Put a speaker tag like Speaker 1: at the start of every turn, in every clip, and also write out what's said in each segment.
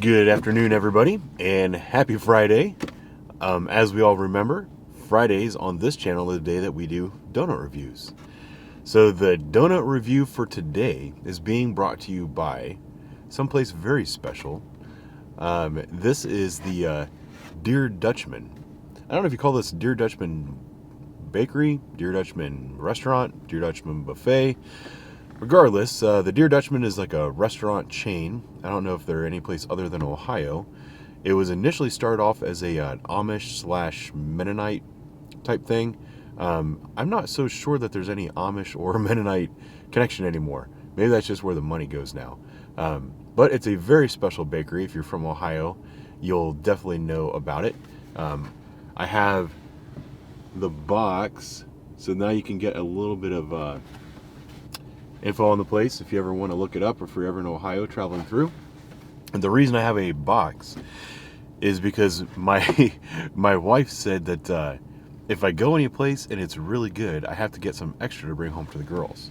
Speaker 1: Good afternoon, everybody, and happy Friday. As we all remember, Fridays on this channel is the day that we do donut reviews. So the donut review for today is being brought to you by someplace very special. This is the Dear Dutchman. I don't know if you call this Dear Dutchman Bakery, Dear Dutchman Restaurant, Dear Dutchman Buffet. Regardless, the Dear Dutchman is like a restaurant chain. I don't know if they're any place other than Ohio. It was initially started off as an Amish / Mennonite type thing. I'm not so sure that there's any Amish or Mennonite connection anymore. Maybe that's just where the money goes now. But it's a very special bakery. If you're from Ohio, you'll definitely know about it. I have the box, so now you can get a little bit of info on the place if you ever want to look it up, or if you're ever in Ohio traveling through. And the reason I have a box is because my wife said that if I go any place and it's really good, I have to get some extra to bring home for the girls.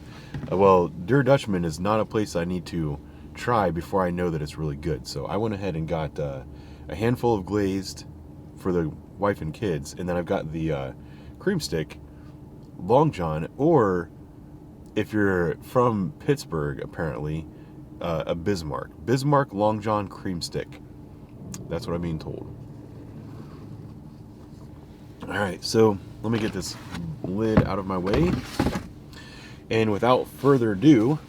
Speaker 1: Well, Dear Dutchman is not a place I need to try before I know that it's really good. So I went ahead and got a handful of glazed for the wife and kids, and then I've got the cream stick Long John, or if you're from Pittsburgh, apparently, a Bismarck Long John cream stick. That's what I'm being told. Alright, so let me get this lid out of my way. And without further ado,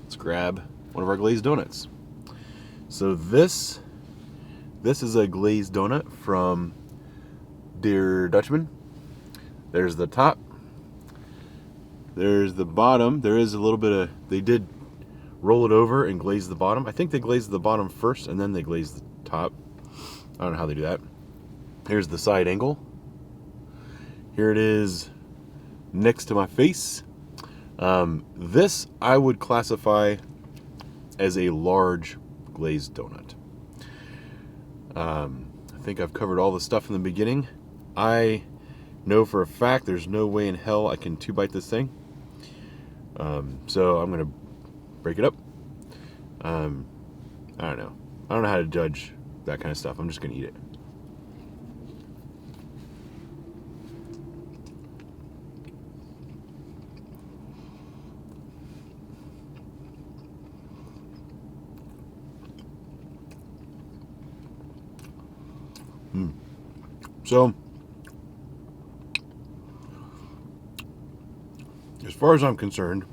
Speaker 1: let's grab one of our glazed donuts. So this is a glazed donut from Dear Dutchman. There's the top. There's the bottom. There is a little bit of, they did roll it over and glaze the bottom. I think they glazed the bottom first and then they glazed the top. I don't know how they do that. Here's the side angle. Here it is next to my face. This I would classify as a large glazed donut. I think I've covered all the stuff in the beginning. I know for a fact there's no way in hell I can 2-bite this thing. So I'm going to break it up. I don't know. I don't know how to judge that kind of stuff. I'm just going to eat it. So, as far as I'm concerned,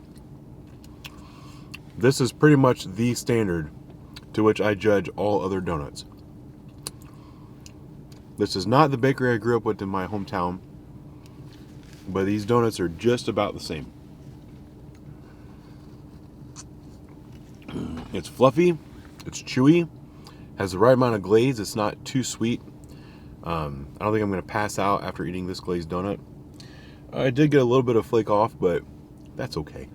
Speaker 1: this is pretty much the standard to which I judge all other donuts. This is not the bakery I grew up with in my hometown, but these donuts are just about the same. It's fluffy, it's chewy, has the right amount of glaze, it's not too sweet. I don't think I'm going to pass out after eating this glazed donut. I did get a little bit of flake off, but that's okay.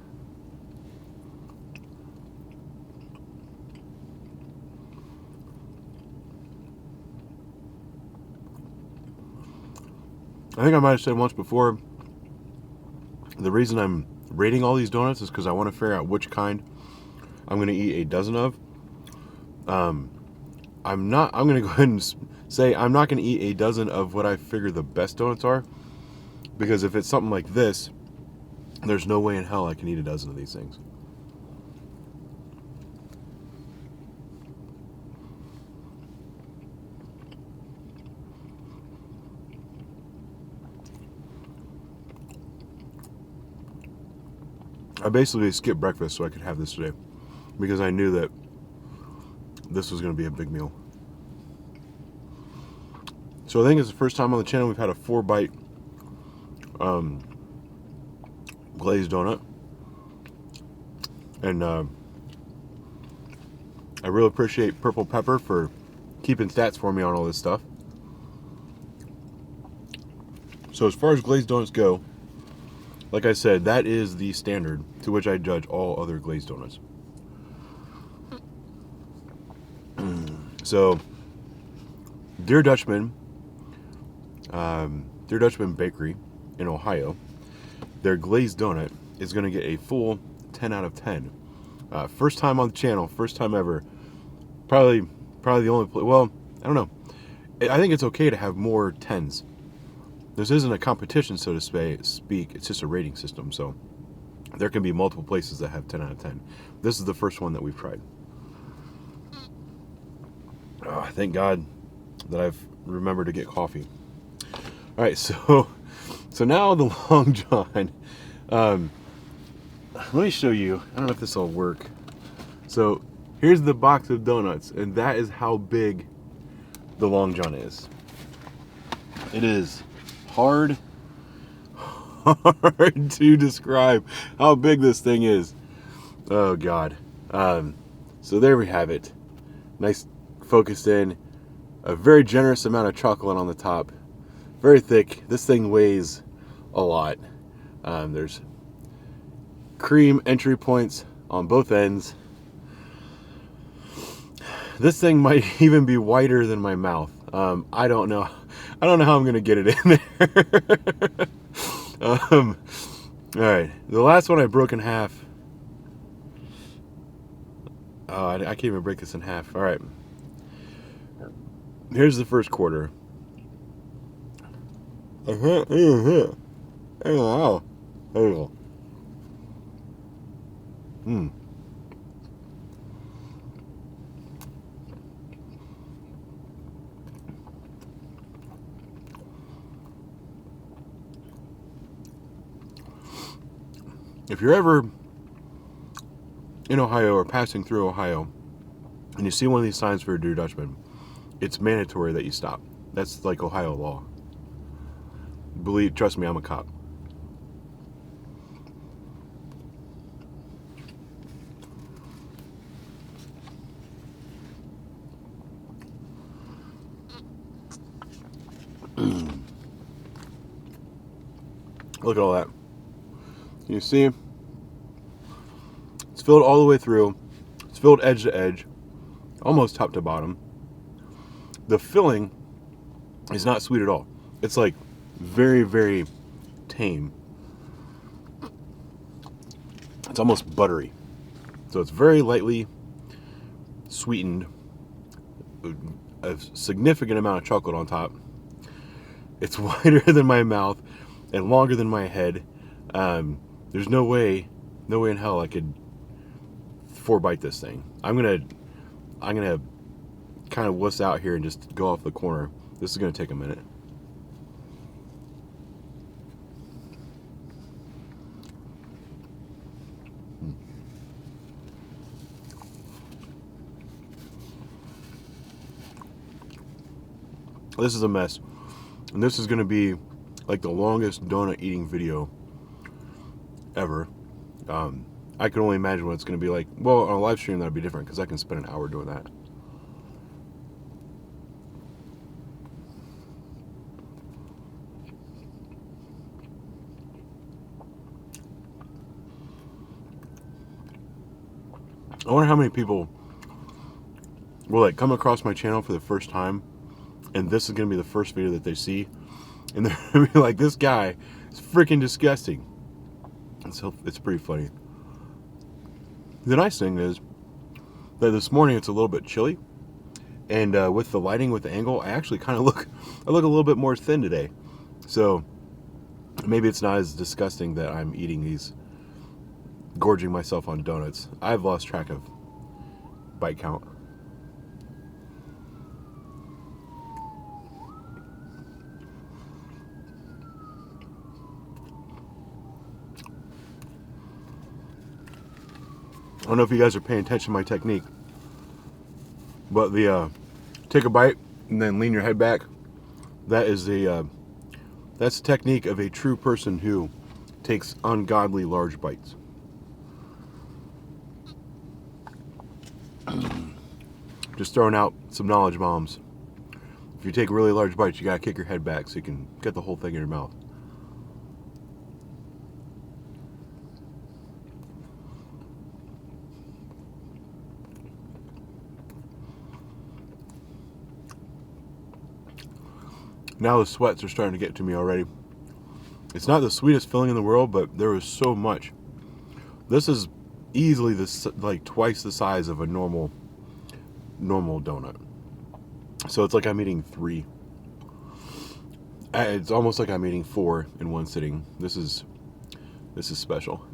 Speaker 1: I think I might have said once before, the reason I'm rating all these donuts is because I want to figure out which kind I'm going to eat a dozen of. I'm going to go ahead and say I'm not going to eat a dozen of what I figure the best donuts are, because if it's something like this, there's no way in hell I can eat a dozen of these things. I basically skipped breakfast so I could have this today, because I knew that this was going to be a big meal. So I think it's the first time on the channel we've had a 4-bite glazed donut. And I really appreciate Purple Pepper for keeping stats for me on all this stuff. So as far as glazed donuts go, like I said, that is the standard to which I judge all other glazed donuts. So, Dear Dutchman Bakery in Ohio, their glazed donut is going to get a full 10 out of 10. First time on the channel, first time ever. Probably Probably the only place. Well, I don't know. I think it's okay to have more 10s. This isn't a competition, so to speak. It's just a rating system. So there can be multiple places that have 10 out of 10. This is the first one that we've tried. Oh, thank God that I've remembered to get coffee. All right, so now the Long John. Let me show you. I don't know if this will work. So here's the box of donuts, and that is how big the Long John is. It is hard to describe how big this thing is. Oh God. So there we have it. Nice focused in. A very generous amount of chocolate on the top. Very thick. This thing weighs a lot. There's cream entry points on both ends. This thing might even be wider than my mouth. I don't know. I don't know how I'm gonna get it in there. All right, the last one I broke in half. Oh, I can't even break this in half. All right, here's the first quarter. If you're ever in Ohio or passing through Ohio and you see one of these signs for a Dutchman, it's mandatory that you stop. That's like Ohio law. Trust me, I'm a cop. Look at all that. You see, it's filled all the way through. It's filled edge to edge, almost top to bottom. The filling is not sweet at all. It's like very, very tame. It's almost buttery. So it's very lightly sweetened. A significant amount of chocolate on top. It's wider than my mouth and longer than my head. There's no way in hell I could 4-bite this thing. I'm gonna kind of wuss out here and just go off the corner. This is gonna take a minute. This is a mess, and this is gonna be like the longest donut eating video ever. I can only imagine what it's going to be like. Well, on a live stream that'd be different because I can spend an hour doing that. I wonder how many people will like come across my channel for the first time, and this is going to be the first video that they see, and they're going to be like, "This guy is freaking disgusting." And so it's pretty funny. The nice thing is that this morning it's a little bit chilly, and with the lighting, with the angle, I actually kind of look a little bit more thin today. So maybe it's not as disgusting that I'm eating these, gorging myself on donuts. I've lost track of bite count. I don't know if you guys are paying attention to my technique, but the take a bite and then lean your head back, that's the technique of a true person who takes ungodly large bites. Just throwing out some knowledge bombs. If you take really large bites, you gotta kick your head back so you can get the whole thing in your mouth. Now the sweats are starting to get to me already. It's not the sweetest filling in the world, but there was so much. This is easily like twice the size of a normal donut. So it's like I'm eating 3. It's almost like I'm eating 4 in one sitting. This is special.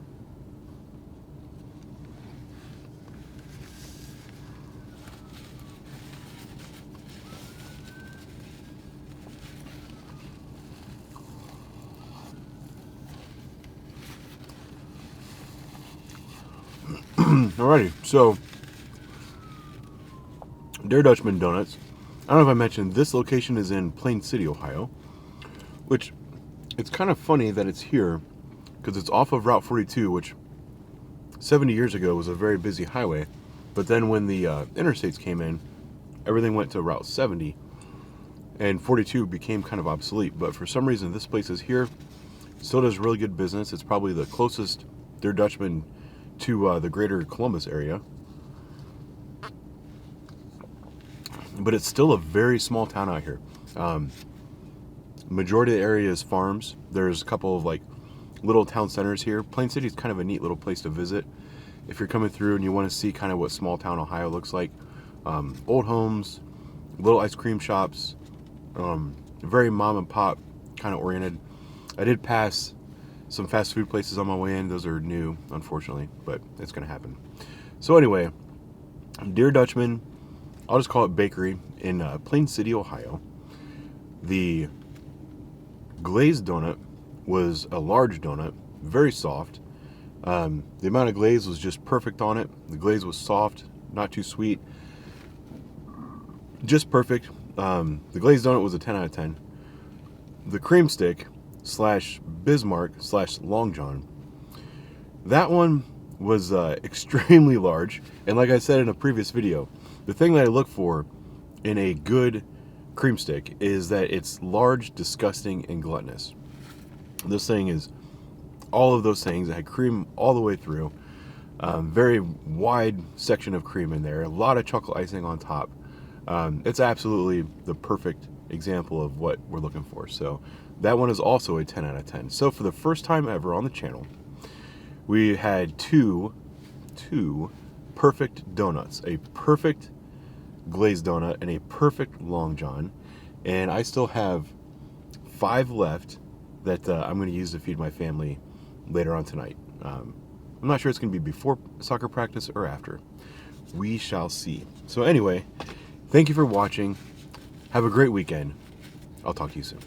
Speaker 1: Alrighty, so Dear Dutchman Donuts. I don't know if I mentioned, this location is in Plain City, Ohio, which it's kind of funny that it's here because it's off of Route 42, which 70 years ago was a very busy highway. But then when the interstates came in, everything went to Route 70, and 42 became kind of obsolete. But for some reason, this place is here. Still does really good business. It's probably the closest Dear Dutchman to the greater Columbus area. But it's still a very small town out here. Majority of the area is farms. There's a couple of like little town centers here. Plain City is kind of a neat little place to visit if you're coming through and you want to see kind of what small town Ohio looks like. Old homes, little ice cream shops, very mom and pop kind of oriented. I did pass some fast food places on my way in. Those are new, unfortunately, but it's going to happen. So anyway, Dear Dutchman, I'll just call it bakery in Plain City, Ohio. The glazed donut was a large donut, very soft. The amount of glaze was just perfect on it. The glaze was soft, not too sweet, just perfect. The glazed donut was a 10 out of 10. The cream stick / Bismarck / Long John, that one was extremely large. And like I said in a previous video, the thing that I look for in a good cream stick is that it's large, disgusting, and gluttonous. This thing is all of those things. It had cream all the way through. Very wide section of cream in there. A lot of chocolate icing on top. It's absolutely the perfect example of what we're looking for. So that one is also a 10 out of 10. So for the first time ever on the channel, we had two perfect donuts. A perfect glazed donut and a perfect Long John. And I still have 5 left that I'm going to use to feed my family later on tonight. I'm not sure it's going to be before soccer practice or after. We shall see. So anyway, thank you for watching. Have a great weekend. I'll talk to you soon.